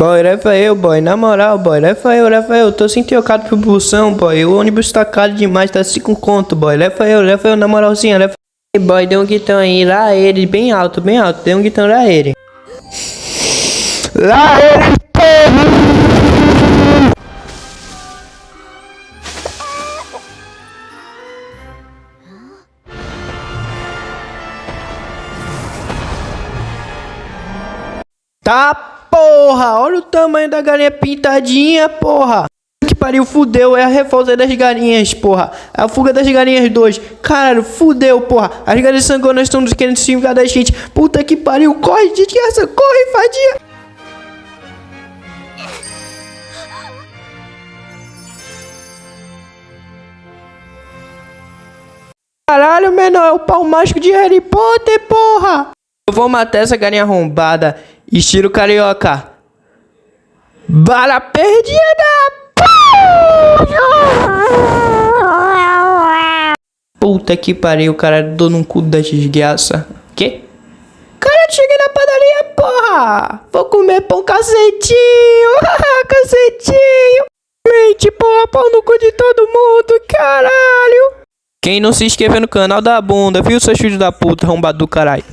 Boy, Rafael, boy, na moral, boy, Rafael, tô sem trocado pro bução, boy, o ônibus tá caro demais, tá 5 conto, boy, Rafael, na moralzinha, Rafael. Boy, dê um guitão aí, lá ele, bem alto, dê um guitão lá ele. Lá ele, tá, porra, olha o tamanho da galinha pintadinha, porra. Que pariu, fudeu, é a revolta das galinhas, porra. É a fuga das galinhas 2. Caralho, fudeu, porra. As galinhas sangonas estão querendo se vingar da gente. Puta que pariu, corre, desgraça, corre, vadia. Caralho, menor, é o pau mágico de Harry Potter, porra. Eu vou matar essa galinha arrombada. Estilo carioca. Bala perdida! Puta que pariu, cara. Dou num cu da desgraça. Que? Cara, cheguei na padaria, porra! Vou comer pão cacetinho! Cacetinho! Mente, porra, pau no cu de todo mundo, caralho! Quem não se inscreveu no canal da bunda, viu, seus filhos da puta, arrombado do caralho?